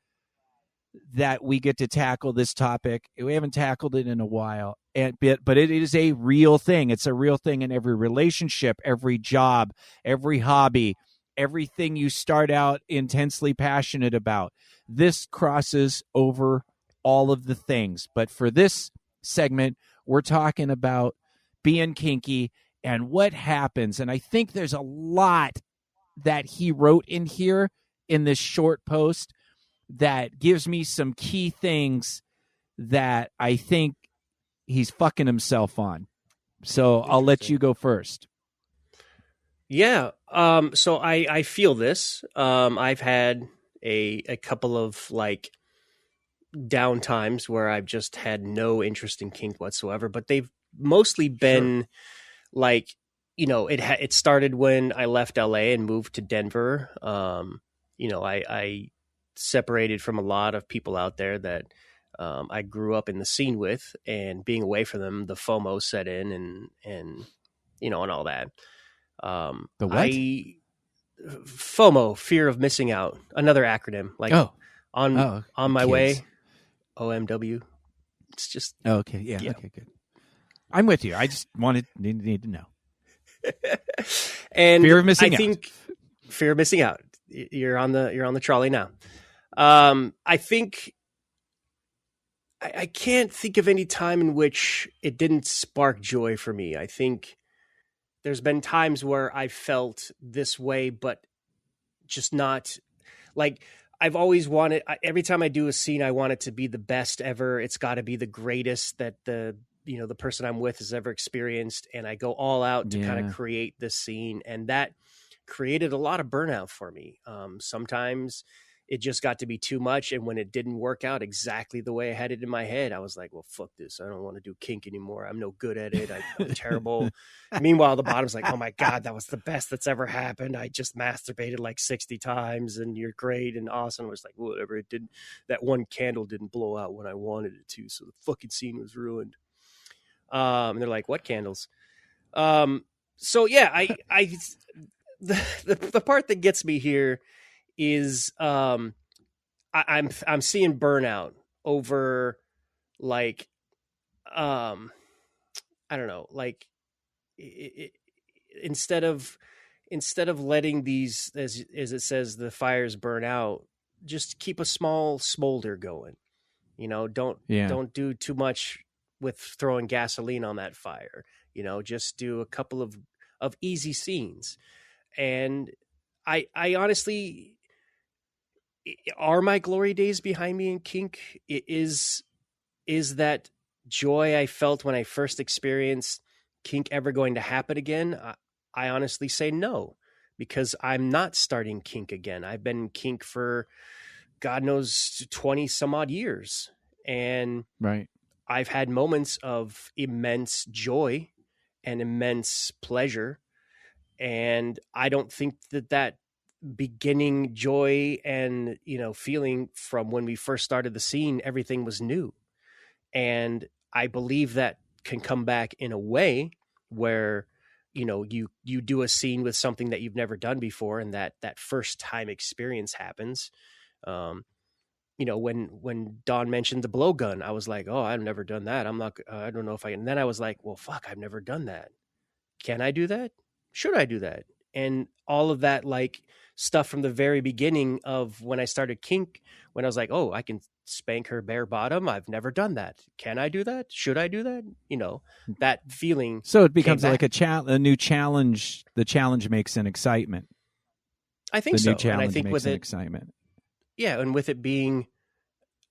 that we get to tackle this topic. We haven't tackled it in a while, but it is a real thing. It's a real thing in every relationship, every job, every hobby, everything you start out intensely passionate about. This crosses over all of the things. But for this segment, we're talking about being kinky and what happens. And I think there's a lot that he wrote in here in this short post that gives me some key things that I think he's fucking himself on. So I'll let you go first. Yeah. So I feel this. I've had a couple of like down times where I've just had no interest in kink whatsoever, but they've mostly been like, it started when I left LA and moved to Denver. I separated from a lot of people out there that I grew up in the scene with, and being away from them, the FOMO set in and all that. The what? FOMO, fear of missing out. Another acronym. Like on my way. OMW. It's just okay. Yeah. Okay. Good. I'm with you. I just need to know. And fear of missing out. I think fear of missing out. You're on the trolley now. I think I can't think of any time in which it didn't spark joy for me. I think there's been times where I felt this way, but just not like I've always wanted. Every time I do a scene, I want it to be the best ever. It's got to be the greatest that the person I'm with has ever experienced. And I go all out to kind of create this scene. And that created a lot of burnout for me. Sometimes it just got to be too much. And when it didn't work out exactly the way I had it in my head, I was like, well, fuck this. I don't want to do kink anymore. I'm no good at it. I'm terrible. Meanwhile, the bottom's like, oh my God, that was the best that's ever happened. I just masturbated like 60 times and you're great and awesome. I was like, whatever. It didn't, that one candle didn't blow out when I wanted it to. So the fucking scene was ruined. And they're like, what candles? So yeah, the part that gets me here is I'm seeing burnout over like I don't know, like instead of letting these, as it says, the fires burn out, just keep a small smolder going. Don't do too much with throwing gasoline on that fire. Just do a couple of easy scenes. And I honestly, are my glory days behind me in kink? Is that joy I felt when I first experienced kink ever going to happen again? I honestly say no, because I'm not starting kink again. I've been in kink for God knows 20 some odd years. And I've had moments of immense joy and immense pleasure. And I don't think that beginning joy and, feeling from when we first started the scene, everything was new. And I believe that can come back in a way where, you do a scene with something that you've never done before, and that first time experience happens. When Dawn mentioned the blowgun, I was like, oh, I've never done that. I don't know if I can. And then I was like, well, fuck, I've never done that. Can I do that? Should I do that? And all of that, like, stuff from the very beginning of when I started kink, when I was like, oh, I can spank her bare bottom. I've never done that. Can I do that? Should I do that? That feeling. So it becomes like a new challenge. The challenge makes an excitement. I think the so. New challenge and I think makes with an it, excitement. yeah, and with it being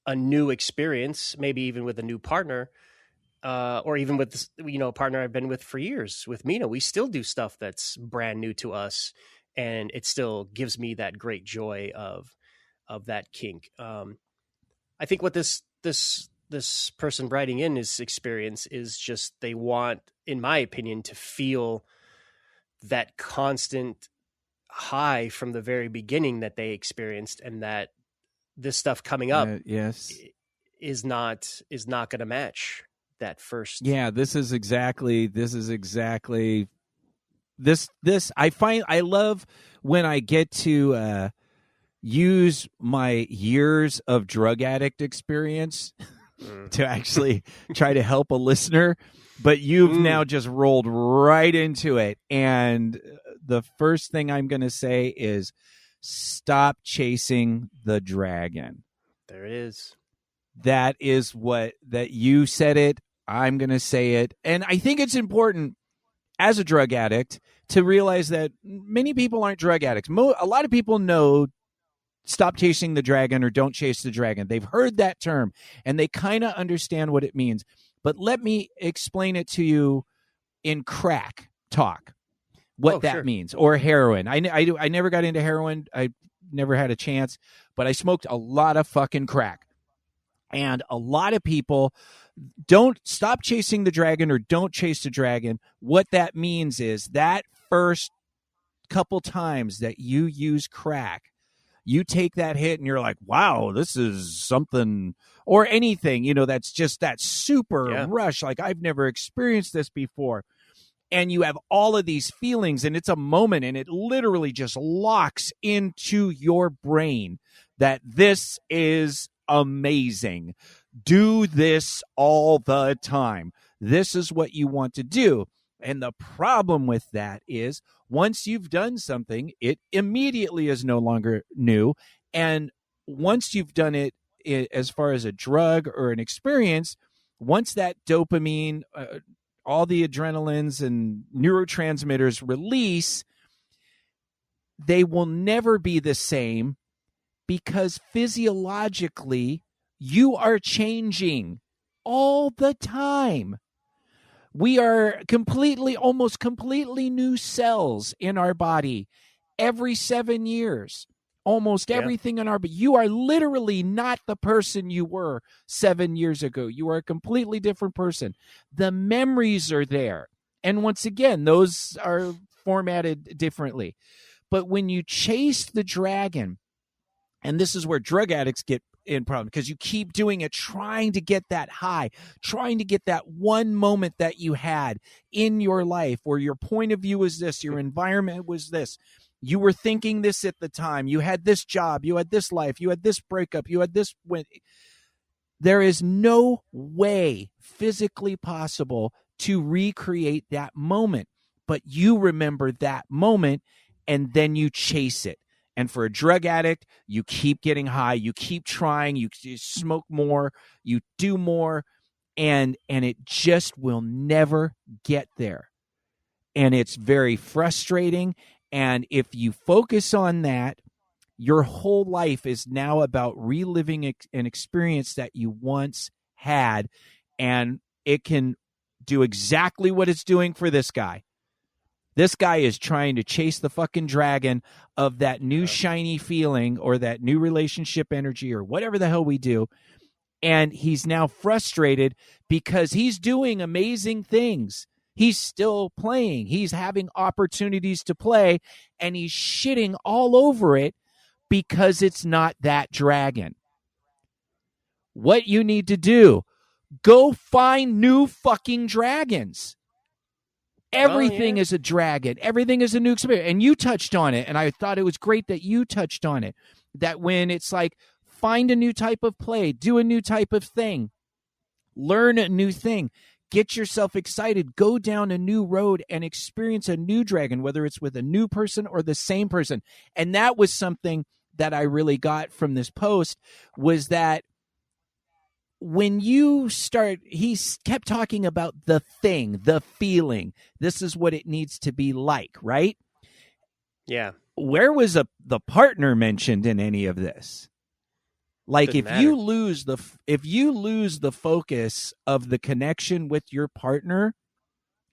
a new experience, maybe even with a new partner, or even with, a partner I've been with for years, with Mina, we still do stuff that's brand new to us, and it still gives me that great joy of that kink. I think what this person writing in his experience is just, they want, in my opinion, to feel that constant high from the very beginning that they experienced, and that this stuff coming up yes, is not going to match that first. Yeah, this I love when I get to use my years of drug addict experience to actually try to help a listener, but you've now just rolled right into it. And the first thing I'm going to say is, stop chasing the dragon. There it is. That you said it. I'm going to say it. And I think it's important as a drug addict to realize that many people aren't drug addicts. A lot of people know stop chasing the dragon or don't chase the dragon. They've heard that term and they kind of understand what it means. But let me explain it to you in crack talk, what that means, or heroin. I never got into heroin. I never had a chance, but I smoked a lot of fucking crack. And a lot of people don't stop chasing the dragon or don't chase the dragon. What that means is that first couple times that you use crack, you take that hit and you're like, wow, this is something, or anything, that's just that super rush. Like, I've never experienced this before. And you have all of these feelings, and it's a moment, and it literally just locks into your brain that this is amazing. Do this all the time. This is what you want to do. And the problem with that is, once you've done something, it immediately is no longer new. And once you've done it as far as a drug or an experience, once that dopamine, all the adrenalines and neurotransmitters release, they will never be the same, because physiologically you are changing all the time. We are almost completely new cells in our body every 7 years. Almost everything in our body. You are literally not the person you were 7 years ago. You are a completely different person. The memories are there. And once again, those are formatted differently. But when you chase the dragon, and this is where drug addicts get in problem, because you keep doing it, trying to get that high, trying to get that one moment that you had in your life where your point of view was this, your environment was this, you were thinking this at the time, you had this job, you had this life, you had this breakup, you had this. There is no way physically possible to recreate that moment, but you remember that moment and then you chase it. And for a drug addict, you keep getting high, you keep trying, you smoke more, you do more, and it just will never get there. And it's very frustrating. And if you focus on that, your whole life is now about reliving an experience that you once had, and it can do exactly what it's doing for this guy. This guy is trying to chase the fucking dragon of that new shiny feeling or that new relationship energy or whatever the hell we do. And he's now frustrated because he's doing amazing things. He's still playing. He's having opportunities to play, and he's shitting all over it because it's not that dragon. What you need to do, go find new fucking dragons. Everything is a dragon. Everything is a new experience. And you touched on it, and I thought it was great that you touched on it, that when it's like, find a new type of play, do a new type of thing, learn a new thing, get yourself excited, go down a new road and experience a new dragon, whether it's with a new person or the same person. And that was something that I really got from this post, was that when you start, he kept talking about the thing, the feeling. This is what it needs to be like, right? Yeah. Where was the partner mentioned in any of this? Like, if you lose the focus of the connection with your partner,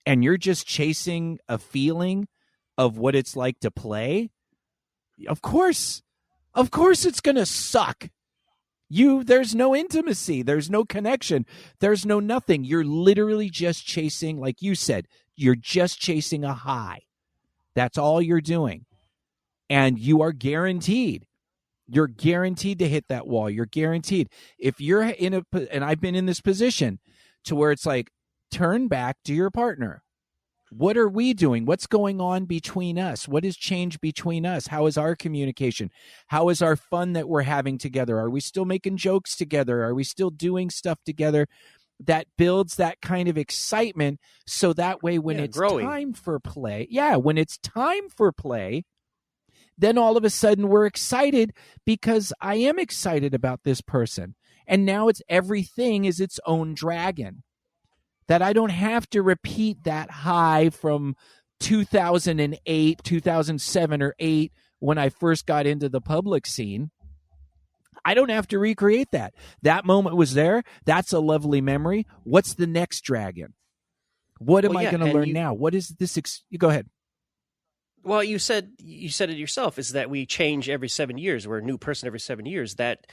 and you're just chasing a feeling of what it's like to play, of course it's going to suck. There's no intimacy, there's no connection, there's no nothing. You're literally just chasing, like you said, you're just chasing a high. That's all you're doing. And you are guaranteed. You're guaranteed to hit that wall. You're guaranteed. If you're and I've been in this position to where it's like, turn back to your partner. What are we doing? What's going on between us? What has changed between us? How is our communication? How is our fun that we're having together? Are we still making jokes together? Are we still doing stuff together that builds that kind of excitement? So that way, when it's time for play, when it's time for play, then all of a sudden we're excited because I am excited about this person. And now everything is its own dragon. That I don't have to repeat that high from 2008, 2007 or 8 when I first got into the public scene. I don't have to recreate that. That moment was there. That's a lovely memory. What's the next dragon? What am I going to learn now? What is this? Go ahead. Well, you said it yourself, is that we change every 7 years. We're a new person every 7 years. That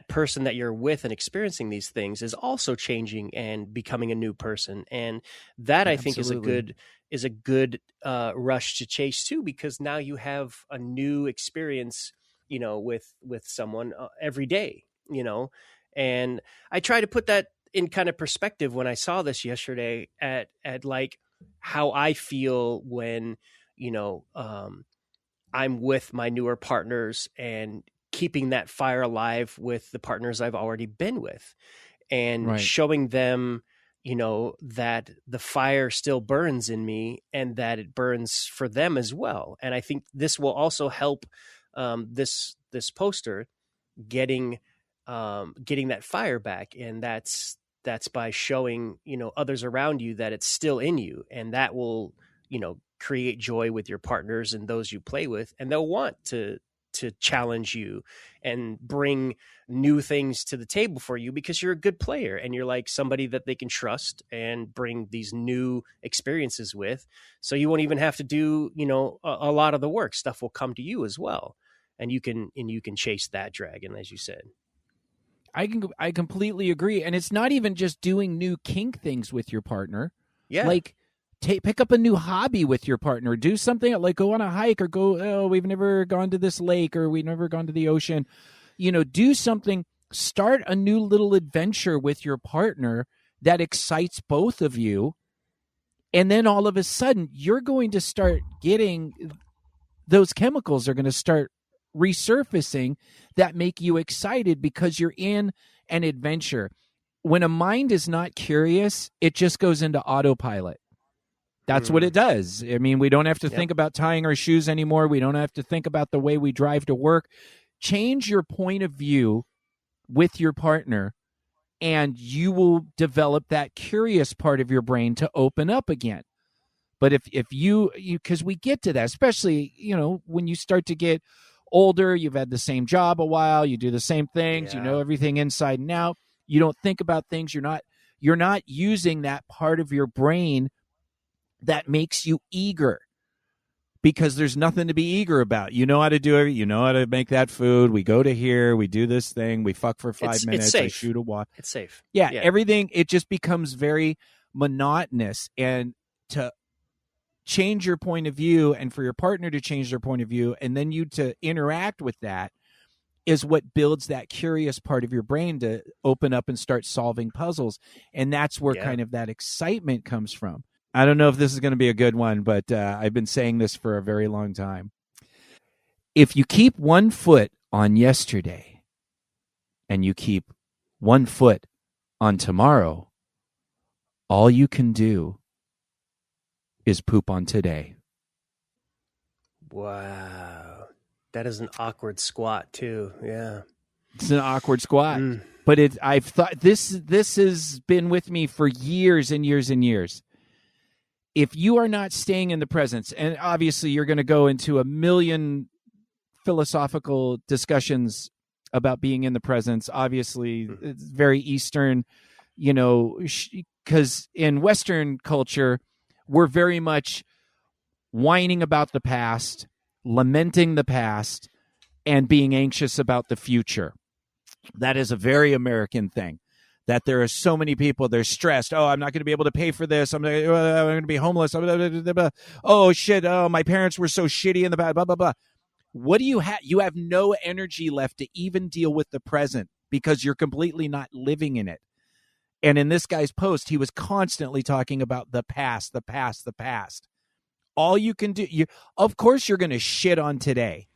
person that you're with and experiencing these things is also changing and becoming a new person. And that, I think, is a good rush to chase too, because now you have a new experience, with someone every day, And I try to put that in kind of perspective when I saw this yesterday at like how I feel when I'm with my newer partners and keeping that fire alive with the partners I've already been with, and showing them, that the fire still burns in me and that it burns for them as well. And I think this will also help this poster getting that fire back. And that's by showing, others around you that it's still in you, and that will, create joy with your partners and those you play with, and they'll want to challenge you and bring new things to the table for you because you're a good player and you're like somebody that they can trust and bring these new experiences with. So you won't even have to do, a lot of the work. Stuff will come to you as well. And you can chase that dragon, as you said. I completely agree. And it's not even just doing new kink things with your partner. Yeah. Like, pick up a new hobby with your partner. Do something like go on a hike, or we've never gone to this lake, or we've never gone to the ocean. Do something. Start a new little adventure with your partner that excites both of you. And then all of a sudden, you're going to start getting those chemicals are going to start resurfacing that make you excited because you're in an adventure. When a mind is not curious, it just goes into autopilot. That's what it does. I mean, we don't have to think about tying our shoes anymore. We don't have to think about the way we drive to work. Change your point of view with your partner, and you will develop that curious part of your brain to open up again. But if you because we get to that, especially, when you start to get older, you've had the same job a while, you do the same things, you know everything inside and out. You don't think about things. You're not using that part of your brain that makes you eager, because there's nothing to be eager about. You know how to do it. You know how to make that food. We go to here. We do this thing. We fuck for 5 minutes. It's safe. I shoot a walk. It's safe. Yeah, everything. It just becomes very monotonous. And to change your point of view and for your partner to change their point of view and then you to interact with that is what builds that curious part of your brain to open up and start solving puzzles. And that's where kind of that excitement comes from. I don't know if this is going to be a good one, but I've been saying this for a very long time. If you keep 1 foot on yesterday and you keep 1 foot on tomorrow, all you can do is poop on today. Wow. That is an awkward squat too. Yeah. It's an awkward squat. But I've thought this has been with me for years and years and years. If you are not staying in the presence, and obviously you're going to go into a million philosophical discussions about being in the presence. Obviously, it's very Eastern, because in Western culture, we're very much whining about the past, lamenting the past, and being anxious about the future. That is a very American thing. That there are so many people, they're stressed. Oh, I'm not going to be able to pay for this. I'm going to be homeless. Oh, shit. Oh, my parents were so shitty in the past. Blah, blah, blah. What do you have? You have no energy left to even deal with the present because you're completely not living in it. And in this guy's post, he was constantly talking about the past, the past, the past. All you can do, of course, you're going to shit on today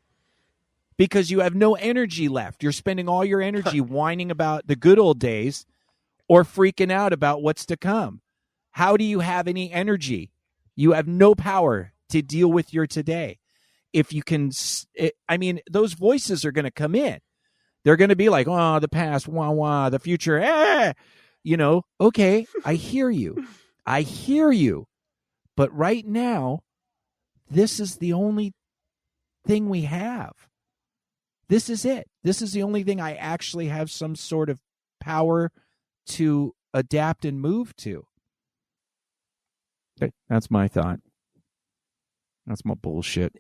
because you have no energy left. You're spending all your energy whining about the good old days or freaking out about what's to come. How do you have any energy? You have no power to deal with your today. If you can, those voices are going to come in. They're going to be like, oh, the past, wah, wah, the future, okay, I hear you. I hear you. But right now, this is the only thing we have. This is it. This is the only thing I actually have some sort of power to adapt and move to. Okay, that's my thought. That's my bullshit.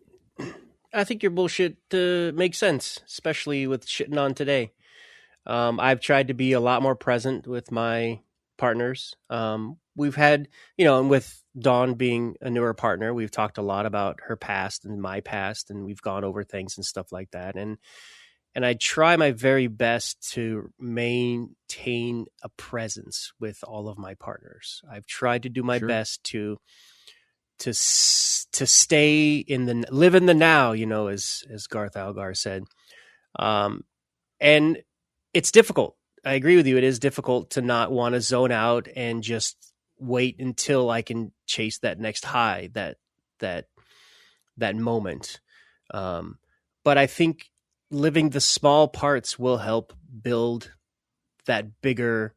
I think your bullshit makes sense, especially with shitting on today. I've tried to be a lot more present with my partners. We've had, and with Dawn being a newer partner, we've talked a lot about her past and my past, and we've gone over things and stuff like that. And I try my very best to maintain a presence with all of my partners. I've tried to do my best to stay live in the now, as Garth Algar said. And it's difficult. I agree with you. It is difficult to not want to zone out and just wait until I can chase that next high, that moment. But I think living the small parts will help build that bigger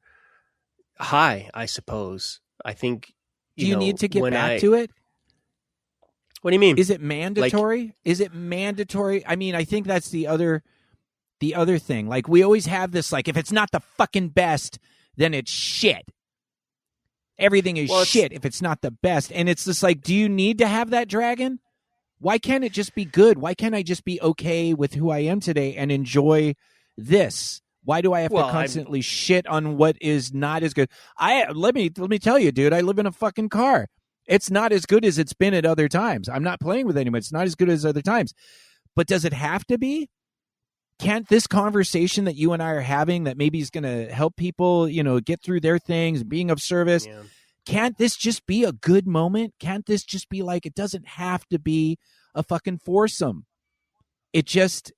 high, I suppose. I think. Do you need to get back to it? What do you mean? Is it mandatory? Is it mandatory? I mean, I think that's the other thing. Like, we always have this, like, if it's not the fucking best, then it's shit. Everything is shit if it's not the best. And it's just like, do you need to have that dragon? Why can't it just be good? Why can't I just be okay with who I am today and enjoy this? Why do I have to constantly shit on what is not as good? Let me tell you, dude, I live in a fucking car. It's not as good as it's been at other times. I'm not playing with anyone. It's not as good as other times. But does it have to be? Can't this conversation that you and I are having that maybe is going to help people, get through their things, being of service, can't this just be a good moment? Can't this just be like, it doesn't have to be a fucking foursome. It just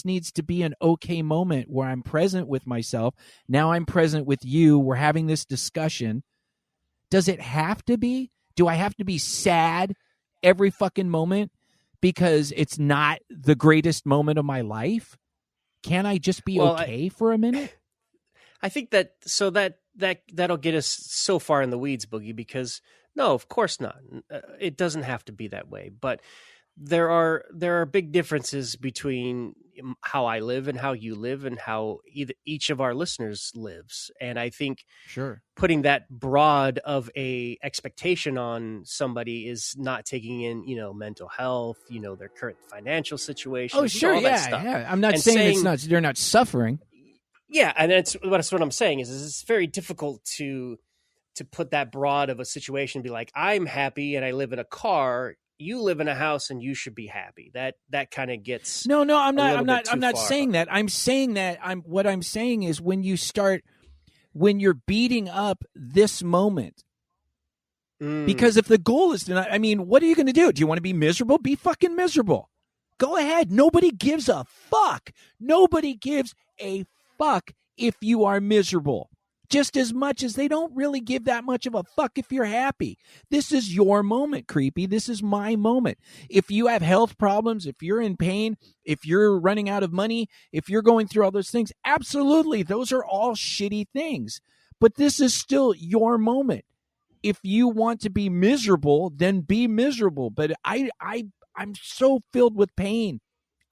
needs to be an okay moment where I'm present with myself. Now I'm present with you. We're having this discussion. Does it have to be? Do I have to be sad every fucking moment because it's not the greatest moment of my life? Can I just be okay for a minute? I think that'll get us so far in the weeds, Boogie, because no, of course not. It doesn't have to be that way. But there are big differences between how I live and how you live and how each of our listeners lives. And I think putting that broad of a expectation on somebody is not taking in, mental health, their current financial situation. Oh, sure. All that stuff. Yeah. I'm not saying they're not suffering. Yeah. And that's what I'm saying is it's very difficult to put that broad of a situation, be like, I'm happy and I live in a car. You live in a house and you should be happy. That kind of gets I'm not saying that. I'm saying that what I'm saying is when you're beating up this moment, because if the goal is to not, I mean, what are you going to do? Do you want to be miserable? Be fucking miserable. Go ahead. Nobody gives a fuck. Nobody gives a fuck if you are miserable. Just as much as they don't really give that much of a fuck if you're happy. This is your moment, creepy. This is my moment. If you have health problems, if you're in pain, if you're running out of money, if you're going through all those things, absolutely, those are all shitty things. But this is still your moment. If you want to be miserable, then be miserable. But I'm so filled with pain.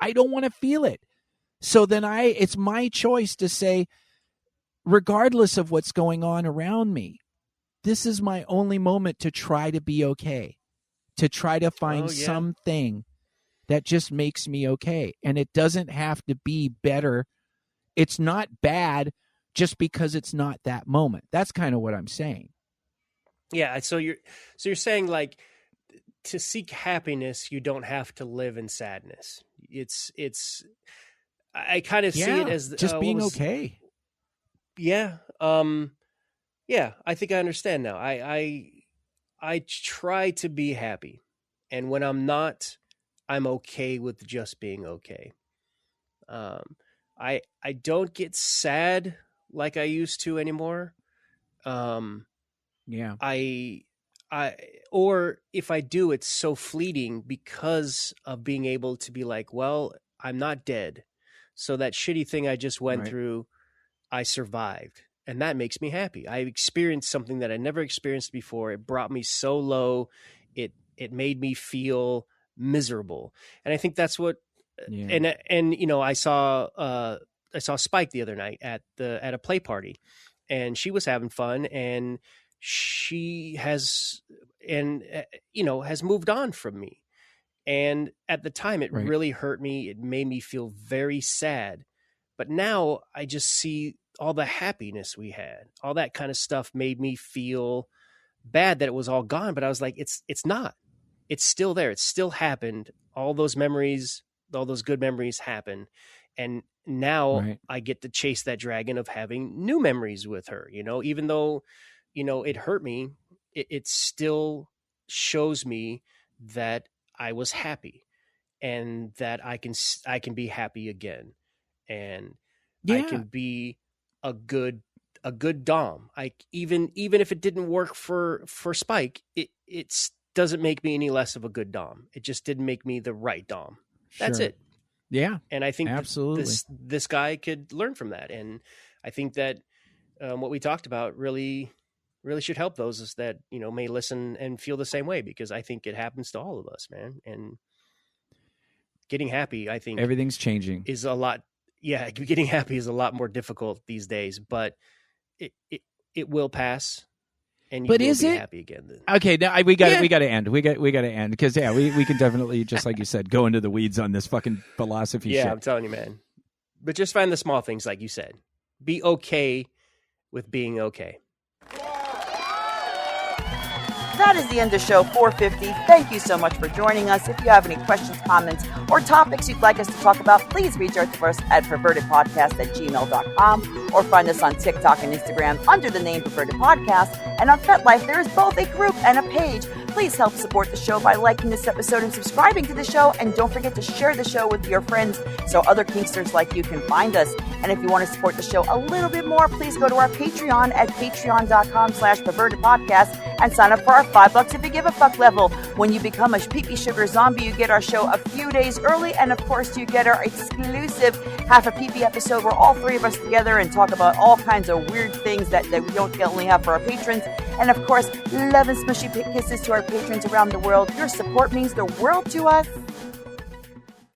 I don't want to feel it. So then it's my choice to say, regardless of what's going on around me, this is my only moment to try to be okay, to try to find something that just makes me okay. And it doesn't have to be better. It's not bad just because it's not that moment. That's kind of what I'm saying. Yeah. So you're saying, like, to seek happiness, you don't have to live in sadness. I kind of see it as just being okay. Yeah. Yeah, I think I understand now. I try to be happy. And when I'm not, I'm okay with just being okay. I don't get sad like I used to anymore. Yeah. Or if I do, it's so fleeting because of being able to be like, well, I'm not dead. So that shitty thing I just went through, I survived, and that makes me happy. I experienced something that I never experienced before. It brought me so low. It made me feel miserable. And I think that's what, and you know, I saw Spike the other night at a play party, and she was having fun, and she has moved on from me. And at the time it really hurt me. It made me feel very sad. But now I just see all the happiness we had. All that kind of stuff made me feel bad that it was all gone. But I was like, it's not. It's still there. It still happened. All those memories, all those good memories happened. And now I get to chase that dragon of having new memories with her. You know, even though, you know, it hurt me, it still shows me that I was happy and that I can be happy again. And I can be a good dom. Even if it didn't work for Spike, it doesn't make me any less of a good dom. It just didn't make me the right dom. That's it. Yeah. And I think absolutely this guy could learn from that. And I think that what we talked about really should help those that, you know, may listen and feel the same way, because I think it happens to all of us, man. And getting happy, I think everything's changing, is a lot. Yeah, getting happy is a lot more difficult these days, but it will pass, and you will be happy again. Then. Okay, now we got to end. We got to end because we can definitely, just like you said, go into the weeds on this fucking philosophy shit. Yeah, I'm telling you, man. But just find the small things, like you said. Be okay with being okay. That is the end of show 450. Thank you so much for joining us. If you have any questions, comments, or topics you'd like us to talk about, please reach out to us at pervertedpodcast@gmail.com or find us on TikTok and Instagram under the name Perverted Podcast. And on FetLife, there is both a group and a page. Please help support the show by liking this episode and subscribing to the show. And don't forget to share the show with your friends so other kinksters like you can find us. And if you want to support the show a little bit more, please go to our Patreon at patreon.com/pervertedpodcast and sign up for our $5 if you give a fuck level. When you become a pee-pee sugar zombie, you get our show a few days early. And of course, you get our exclusive half a pee-pee episode where all three of us together and talk about all kinds of weird things that we don't only have for our patrons. And of course, love and smushy kisses to our patrons around the world. Your support means the world to us.